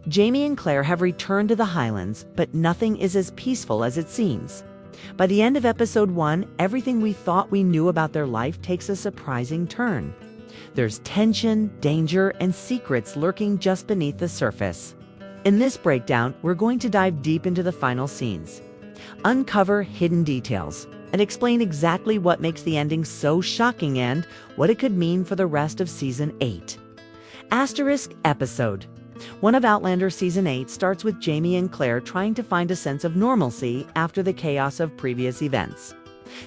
Jamie and Claire have returned to the Highlands, but nothing is as peaceful as it seems. By the end of episode 1, everything we thought we knew about their life takes a surprising turn. There's tension, danger, and secrets lurking just beneath the surface. In this breakdown, we're going to dive deep into the final scenes, uncover hidden details, and explain exactly what makes the ending so shocking and what it could mean for the rest of Season 8. Asterisk episode. One of Outlander Season 8 starts with Jamie and Claire trying to find a sense of normalcy after the chaos of previous events.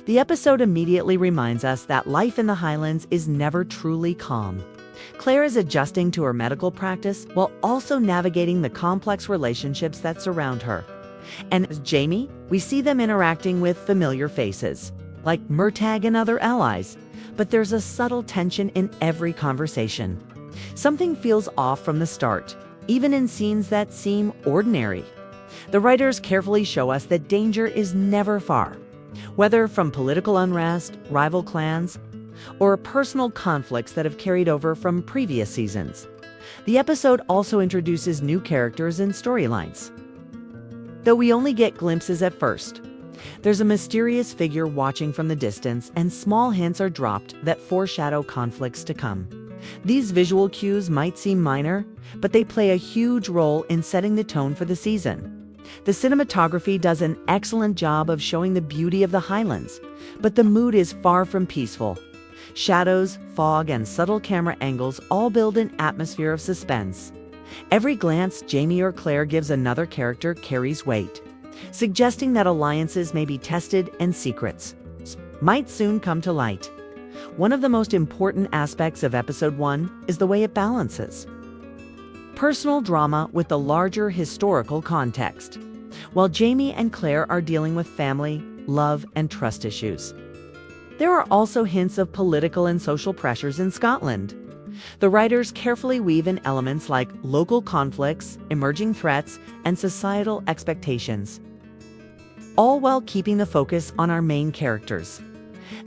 The episode immediately reminds us that life in the Highlands is never truly calm. Claire is adjusting to her medical practice while also navigating the complex relationships that surround her. And as Jamie, we see them interacting with familiar faces, like Murtagh and other allies, but there's a subtle tension in every conversation. Something feels off from the start, even in scenes that seem ordinary. The writers carefully show us that danger is never far, whether from political unrest, rival clans, or personal conflicts that have carried over from previous seasons. The episode also introduces new characters and storylines, though we only get glimpses at first. There's a mysterious figure watching from the distance, and small hints are dropped that foreshadow conflicts to come. These visual cues might seem minor, but they play a huge role in setting the tone for the season. The cinematography does an excellent job of showing the beauty of the Highlands, but the mood is far from peaceful. Shadows, fog, and subtle camera angles all build an atmosphere of suspense. Every glance Jamie or Claire gives another character carries weight, suggesting that alliances may be tested and secrets might soon come to light. One of the most important aspects of episode 1 is the way it balances personal drama with the larger historical context. While Jamie and Claire are dealing with family, love, and trust issues, there are also hints of political and social pressures in Scotland. The writers carefully weave in elements like local conflicts, emerging threats, and societal expectations, all while keeping the focus on our main characters.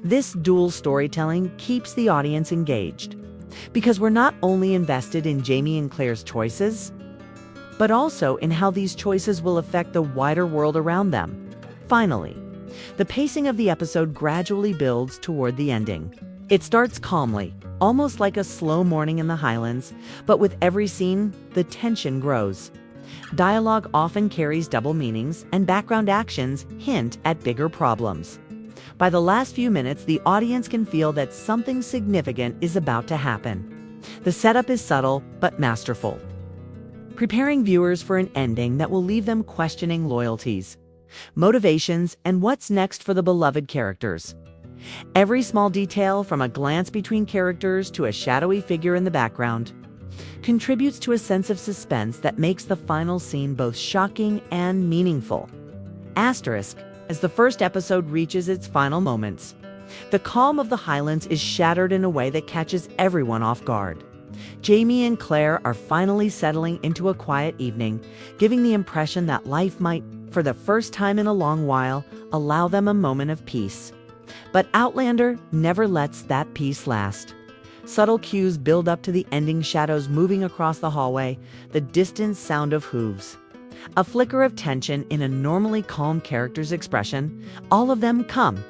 This dual storytelling keeps the audience engaged, because we're not only invested in Jamie and Claire's choices, but also in how these choices will affect the wider world around them. Finally, the pacing of the episode gradually builds toward the ending. It starts calmly, almost like a slow morning in the Highlands, but with every scene, the tension grows. Dialogue often carries double meanings, and background actions hint at bigger problems. By the last few minutes, the audience can feel that something significant is about to happen. The setup is subtle but masterful, preparing viewers for an ending that will leave them questioning loyalties, motivations, and what's next for the beloved characters. Every small detail, from a glance between characters to a shadowy figure in the background, contributes to a sense of suspense that makes the final scene both shocking and meaningful. Asterisk. As the first episode reaches its final moments, the calm of the Highlands is shattered in a way that catches everyone off guard. Jamie and Claire are finally settling into a quiet evening, giving the impression that life might, for the first time in a long while, allow them a moment of peace. But Outlander never lets that peace last. Subtle cues build up to the ending, shadows moving across the hallway, the distant sound of hooves, a flicker of tension in a normally calm character's expression. All of them come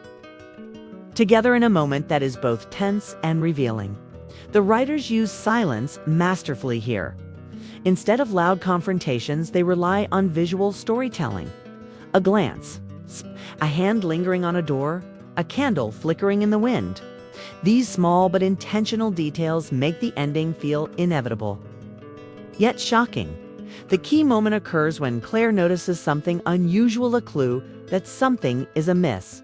together in a moment that is both tense and revealing. The writers use silence masterfully here. Instead of loud confrontations, they rely on visual storytelling. A glance, a hand lingering on a door, a candle flickering in the wind. These small but intentional details make the ending feel inevitable, yet shocking. The key moment occurs when Claire notices something unusual, a clue that something is amiss.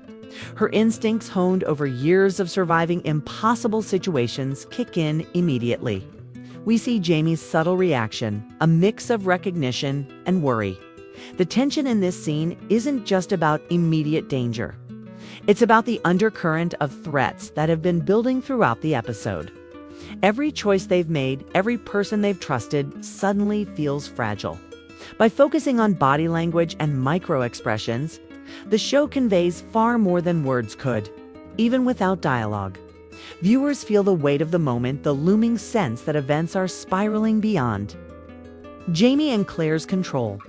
Her instincts, honed over years of surviving impossible situations, kick in immediately. We see Jamie's subtle reaction, a mix of recognition and worry. The tension in this scene isn't just about immediate danger. It's about the undercurrent of threats that have been building throughout the episode. Every choice they've made, every person they've trusted, suddenly feels fragile. By focusing on body language and micro-expressions, the show conveys far more than words could, even without dialogue. Viewers feel the weight of the moment, the looming sense that events are spiraling beyond Jamie and Claire's control.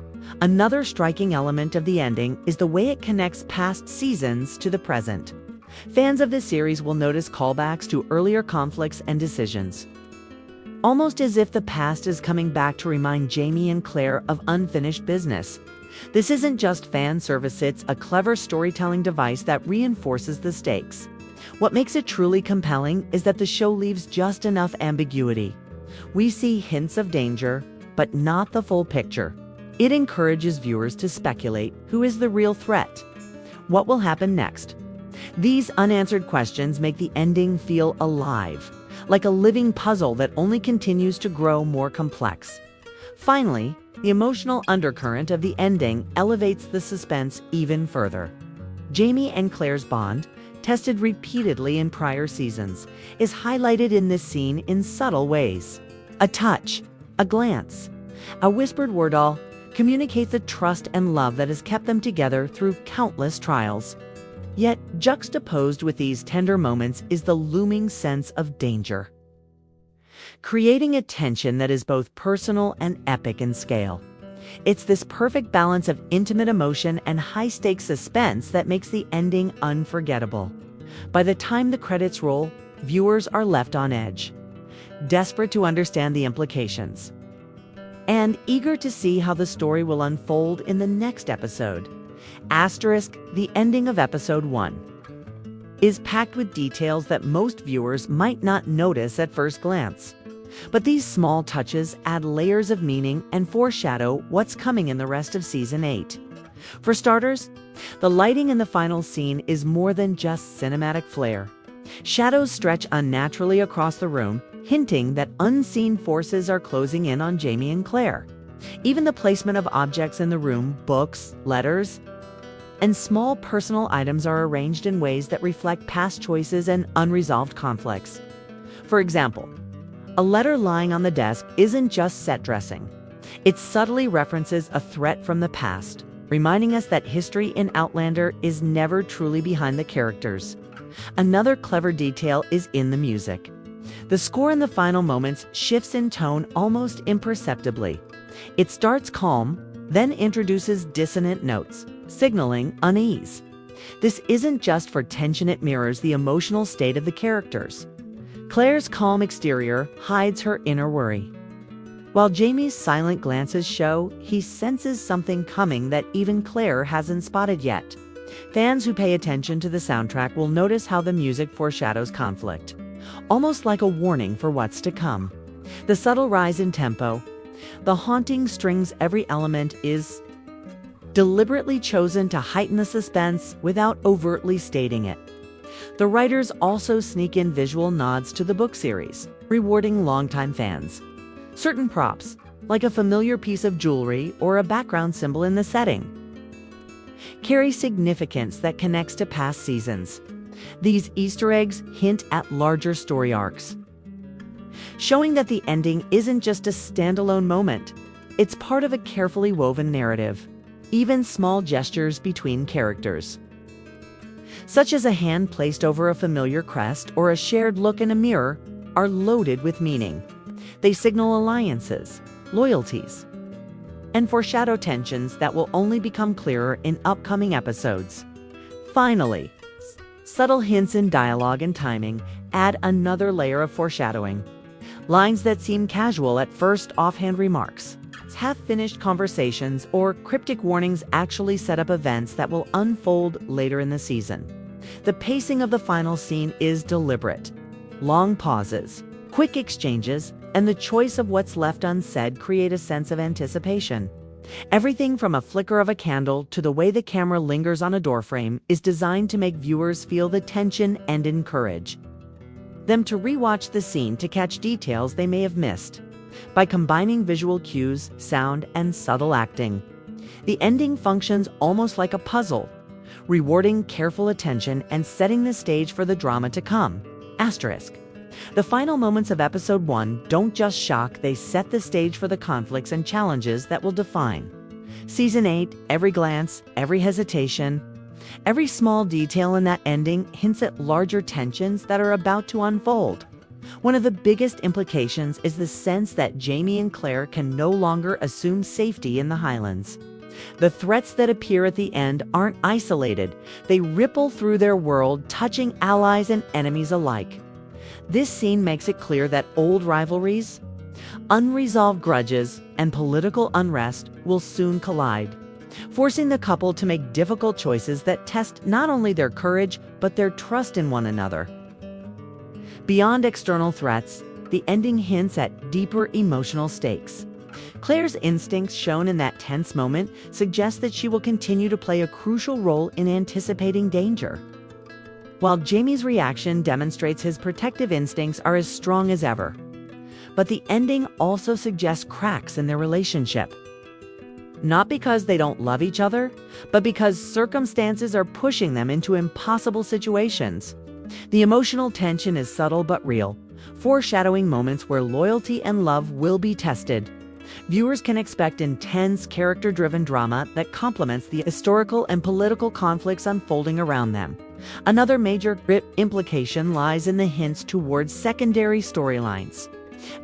Another striking element of the ending is the way it connects past seasons to the present. Fans of this series will notice callbacks to earlier conflicts and decisions, almost as if the past is coming back to remind Jamie and Claire of unfinished business. This isn't just fan service, it's a clever storytelling device that reinforces the stakes. What makes it truly compelling is that the show leaves just enough ambiguity. We see hints of danger, but not the full picture. It encourages viewers to speculate who is the real threat. What will happen next? These unanswered questions make the ending feel alive, like a living puzzle that only continues to grow more complex. Finally, the emotional undercurrent of the ending elevates the suspense even further. Jamie and Claire's bond, tested repeatedly in prior seasons, is highlighted in this scene in subtle ways. A touch, a glance, a whispered word all communicate the trust and love that has kept them together through countless trials. Yet, juxtaposed with these tender moments is the looming sense of danger, creating a tension that is both personal and epic in scale. It's this perfect balance of intimate emotion and high-stakes suspense that makes the ending unforgettable. By the time the credits roll, viewers are left on edge, desperate to understand the implications, and eager to see how the story will unfold in the next episode. The ending of episode 1 is packed with details that most viewers might not notice at first glance. But these small touches add layers of meaning and foreshadow what's coming in the rest of Season 8. For starters, the lighting in the final scene is more than just cinematic flair. Shadows stretch unnaturally across the room, hinting that unseen forces are closing in on Jamie and Claire. Even the placement of objects in the room, books, letters, and small personal items are arranged in ways that reflect past choices and unresolved conflicts. For example, a letter lying on the desk isn't just set dressing. It subtly references a threat from the past, reminding us that history in Outlander is never truly behind the characters. Another clever detail is in the music. The score in the final moments shifts in tone almost imperceptibly. It starts calm, then introduces dissonant notes, signaling unease. This isn't just for tension, it mirrors the emotional state of the characters. Claire's calm exterior hides her inner worry, while Jamie's silent glances show he senses something coming that even Claire hasn't spotted yet. Fans who pay attention to the soundtrack will notice how the music foreshadows conflict, almost like a warning for what's to come. The subtle rise in tempo, the haunting strings, every element is deliberately chosen to heighten the suspense without overtly stating it. The writers also sneak in visual nods to the book series, rewarding longtime fans. Certain props, like a familiar piece of jewelry or a background symbol in the setting, carry significance that connects to past seasons. These Easter eggs hint at larger story arcs, showing that the ending isn't just a standalone moment. It's part of a carefully woven narrative. Even small gestures between characters, such as a hand placed over a familiar crest or a shared look in a mirror, are loaded with meaning. They signal alliances, loyalties, and foreshadow tensions that will only become clearer in upcoming episodes. Finally, subtle hints in dialogue and timing add another layer of foreshadowing. Lines that seem casual at first, offhand remarks, half-finished conversations, or cryptic warnings actually set up events that will unfold later in the season. The pacing of the final scene is deliberate. Long pauses, quick exchanges, and the choice of what's left unsaid create a sense of anticipation. Everything from a flicker of a candle to the way the camera lingers on a doorframe is designed to make viewers feel the tension and encourage them to rewatch the scene to catch details they may have missed. By combining visual cues, sound, and subtle acting, the ending functions almost like a puzzle, rewarding careful attention and setting the stage for the drama to come. The final moments of episode 1 don't just shock, they set the stage for the conflicts and challenges that will define Season 8. Every glance, every hesitation, every small detail in that ending hints at larger tensions that are about to unfold. One of the biggest implications is the sense that Jamie and Claire can no longer assume safety in the Highlands. The threats that appear at the end aren't isolated. They ripple through their world, touching allies and enemies alike. This scene makes it clear that old rivalries, unresolved grudges, and political unrest will soon collide, forcing the couple to make difficult choices that test not only their courage, but their trust in one another. Beyond external threats, the ending hints at deeper emotional stakes. Claire's instincts shown in that tense moment suggest that she will continue to play a crucial role in anticipating danger, while Jamie's reaction demonstrates his protective instincts are as strong as ever. But the ending also suggests cracks in their relationship. Not because they don't love each other, but because circumstances are pushing them into impossible situations. The emotional tension is subtle but real, foreshadowing moments where loyalty and love will be tested. Viewers can expect intense, character-driven drama that complements the historical and political conflicts unfolding around them. Another major implication lies in the hints towards secondary storylines.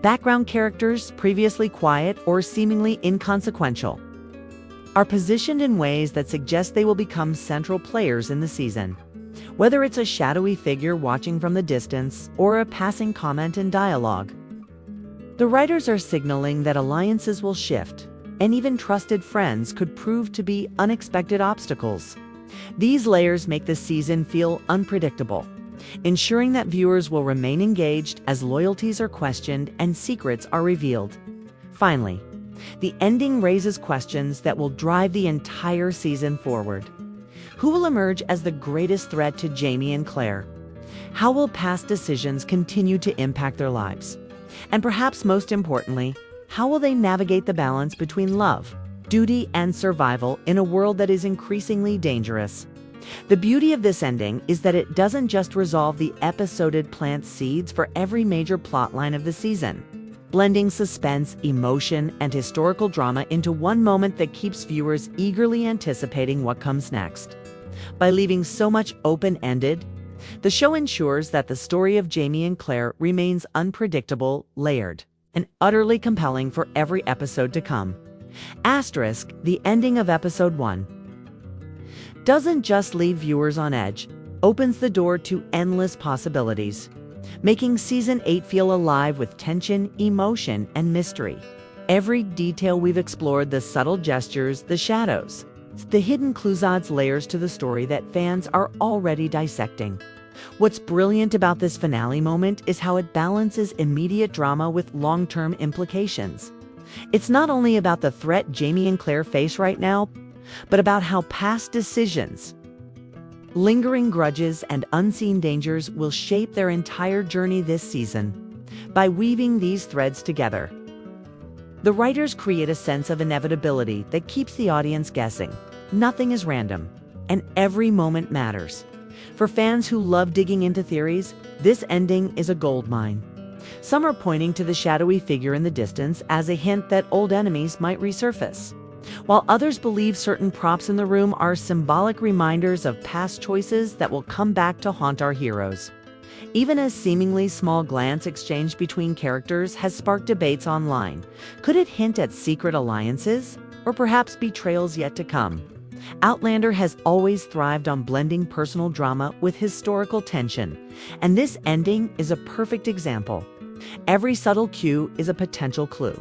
Background characters, previously quiet or seemingly inconsequential, are positioned in ways that suggest they will become central players in the season. Whether it's a shadowy figure watching from the distance or a passing comment in dialogue, the writers are signaling that alliances will shift, and even trusted friends could prove to be unexpected obstacles. These layers make the season feel unpredictable, ensuring that viewers will remain engaged as loyalties are questioned and secrets are revealed. Finally, the ending raises questions that will drive the entire season forward. Who will emerge as the greatest threat to Jamie and Claire? How will past decisions continue to impact their lives? And perhaps most importantly, how will they navigate the balance between love, duty, and survival in a world that is increasingly dangerous? The beauty of this ending is that it doesn't just resolve the episode, it plants seeds for every major plotline of the season, blending suspense, emotion, and historical drama into one moment that keeps viewers eagerly anticipating what comes next. By leaving so much open-ended, the show ensures that the story of Jamie and Claire remains unpredictable, layered, and utterly compelling for every episode to come. Asterisk, the ending of episode 1 doesn't just leave viewers on edge, opens the door to endless possibilities, making season 8 feel alive with tension, emotion, and mystery. Every detail we've explored, the subtle gestures, the shadows, the hidden clues, adds layers to the story that fans are already dissecting. What's brilliant about this finale moment is how it balances immediate drama with long-term implications. It's not only about the threat Jamie and Claire face right now, but about how past decisions, lingering grudges, and unseen dangers will shape their entire journey this season. By weaving these threads together, the writers create a sense of inevitability that keeps the audience guessing. Nothing is random, and every moment matters. For fans who love digging into theories, this ending is a goldmine. Some are pointing to the shadowy figure in the distance as a hint that old enemies might resurface, while others believe certain props in the room are symbolic reminders of past choices that will come back to haunt our heroes. Even a seemingly small glance exchanged between characters has sparked debates online. Could it hint at secret alliances, or perhaps betrayals yet to come? Outlander has always thrived on blending personal drama with historical tension, and this ending is a perfect example. Every subtle cue is a potential clue,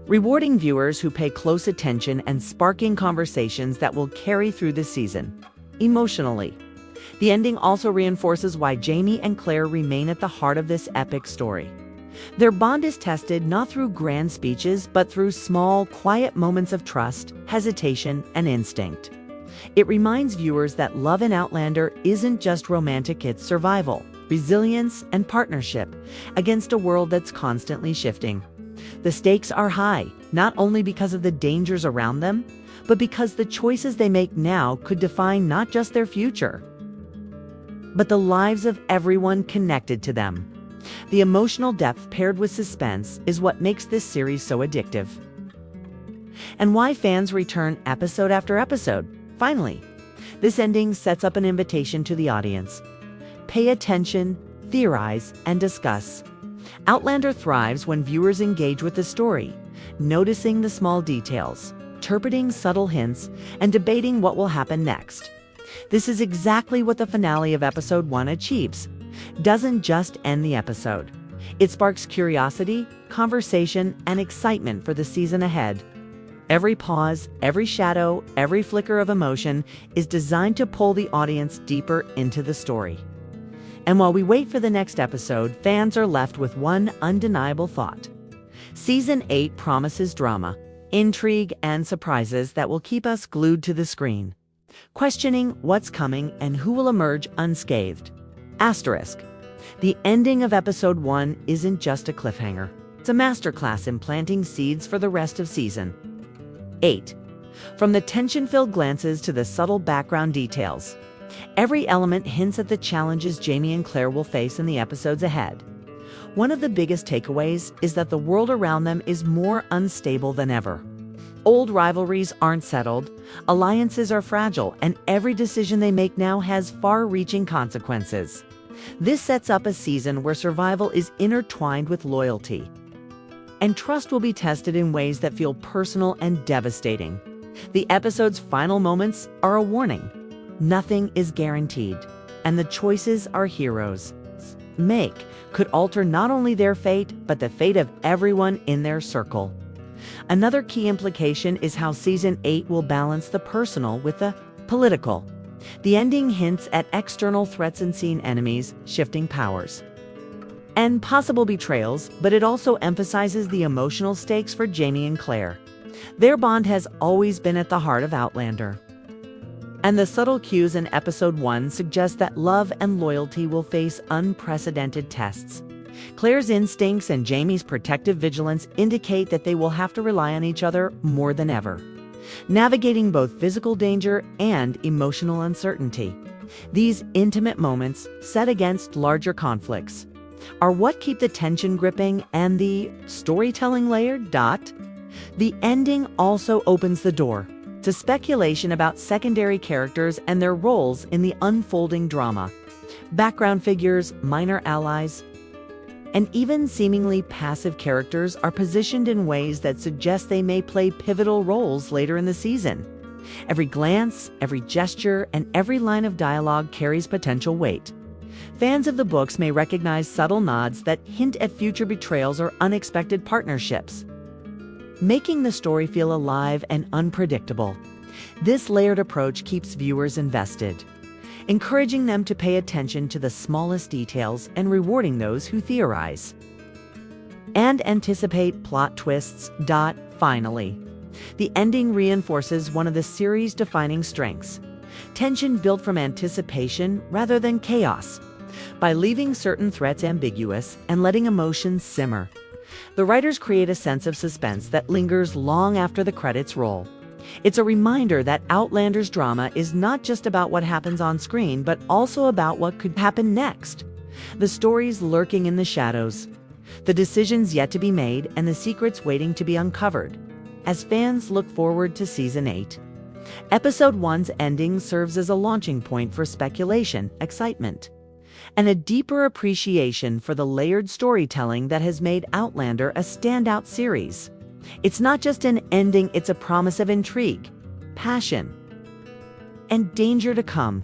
rewarding viewers who pay close attention and sparking conversations that will carry through the season. Emotionally, the ending also reinforces why Jamie and Claire remain at the heart of this epic story. Their bond is tested not through grand speeches, but through small, quiet moments of trust, hesitation, and instinct. It reminds viewers that love in Outlander isn't just romantic, it's survival, resilience, and partnership against a world that's constantly shifting. The stakes are high, not only because of the dangers around them, but because the choices they make now could define not just their future, but the lives of everyone connected to them. The emotional depth paired with suspense is what makes this series so addictive, and why fans return episode after episode. Finally, this ending sets up an invitation to the audience. Pay attention, theorize, and discuss. Outlander thrives when viewers engage with the story, noticing the small details, interpreting subtle hints, and debating what will happen next. This is exactly what the finale of episode 1 achieves. Doesn't just end the episode. It sparks curiosity, conversation, and excitement for the season ahead. Every pause, every shadow, every flicker of emotion is designed to pull the audience deeper into the story. And while we wait for the next episode, fans are left with one undeniable thought. Season 8 promises drama, intrigue, and surprises that will keep us glued to the screen, questioning what's coming and who will emerge unscathed. Asterisk. The ending of episode 1 isn't just a cliffhanger. It's a masterclass in planting seeds for the rest of season 8. From the tension-filled glances to the subtle background details, every element hints at the challenges Jamie and Claire will face in the episodes ahead. One of the biggest takeaways is that the world around them is more unstable than ever. Old rivalries aren't settled, alliances are fragile, and every decision they make now has far-reaching consequences. This sets up a season where survival is intertwined with loyalty, and trust will be tested in ways that feel personal and devastating. The episode's final moments are a warning. Nothing is guaranteed, and the choices our heroes make could alter not only their fate, but the fate of everyone in their circle. Another key implication is how Season 8 will balance the personal with the political. The ending hints at external threats and seen enemies, shifting powers, and possible betrayals, but it also emphasizes the emotional stakes for Jamie and Claire. Their bond has always been at the heart of Outlander. And the subtle cues in episode 1 suggest that love and loyalty will face unprecedented tests. Claire's instincts and Jamie's protective vigilance indicate that they will have to rely on each other more than ever, navigating both physical danger and emotional uncertainty. These intimate moments, set against larger conflicts, are what keep the tension gripping and the storytelling layered. The ending also opens the door to speculation about secondary characters and their roles in the unfolding drama. Background figures, minor allies, and even seemingly passive characters are positioned in ways that suggest they may play pivotal roles later in the season. Every glance, every gesture, and every line of dialogue carries potential weight. Fans of the books may recognize subtle nods that hint at future betrayals or unexpected partnerships, making the story feel alive and unpredictable. This layered approach keeps viewers invested, encouraging them to pay attention to the smallest details and rewarding those who theorize and anticipate plot twists. Finally, the ending reinforces one of the series' defining strengths: tension built from anticipation rather than chaos. By leaving certain threats ambiguous and letting emotions simmer, the writers create a sense of suspense that lingers long after the credits roll. It's a reminder that Outlander's drama is not just about what happens on screen, but also about what could happen next. The stories lurking in the shadows, the decisions yet to be made, and the secrets waiting to be uncovered. As fans look forward to Season 8, Episode 1's ending serves as a launching point for speculation, excitement, and a deeper appreciation for the layered storytelling that has made Outlander a standout series. It's not just an ending, it's a promise of intrigue, passion, and danger to come.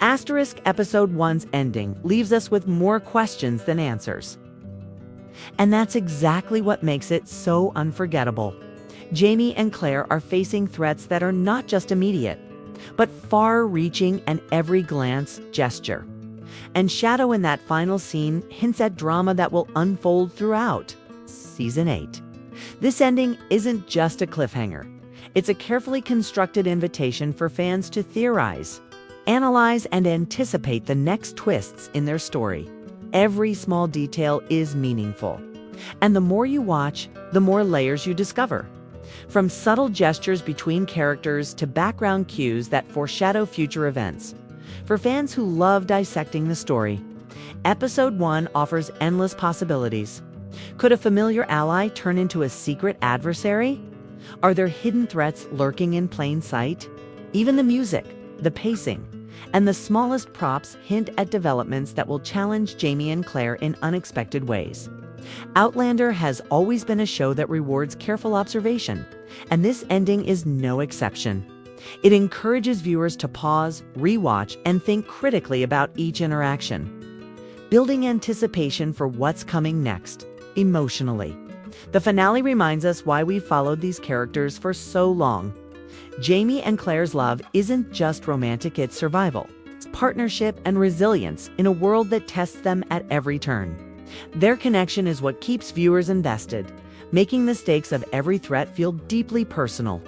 Episode 1's ending leaves us with more questions than answers. And that's exactly what makes it so unforgettable. Jamie and Claire are facing threats that are not just immediate, but far-reaching, and every glance, gesture, and shadow in that final scene hints at drama that will unfold throughout Season 8. This ending isn't just a cliffhanger. It's a carefully constructed invitation for fans to theorize, analyze, and anticipate the next twists in their story. Every small detail is meaningful, and the more you watch, the more layers you discover. From subtle gestures between characters to background cues that foreshadow future events. For fans who love dissecting the story, Episode 1 offers endless possibilities. Could a familiar ally turn into a secret adversary? Are there hidden threats lurking in plain sight? Even the music, the pacing, and the smallest props hint at developments that will challenge Jamie and Claire in unexpected ways. Outlander has always been a show that rewards careful observation, and this ending is no exception. It encourages viewers to pause, rewatch, and think critically about each interaction, building anticipation for what's coming next, emotionally. The finale reminds us why we followed these characters for so long. Jamie and Claire's love isn't just romantic, it's survival. It's partnership and resilience in a world that tests them at every turn. Their connection is what keeps viewers invested, making the stakes of every threat feel deeply personal.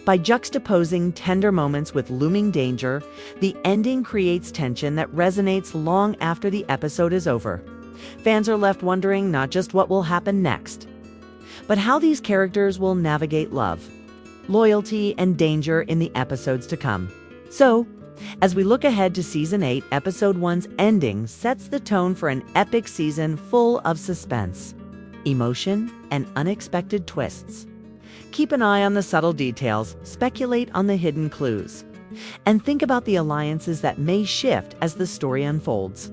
By juxtaposing tender moments with looming danger, the ending creates tension that resonates long after the episode is over. Fans are left wondering not just what will happen next, but how these characters will navigate love, loyalty, and danger in the episodes to come. So, as we look ahead to Season 8, Episode 1's ending sets the tone for an epic season full of suspense, emotion, and unexpected twists. Keep an eye on the subtle details, speculate on the hidden clues, and think about the alliances that may shift as the story unfolds.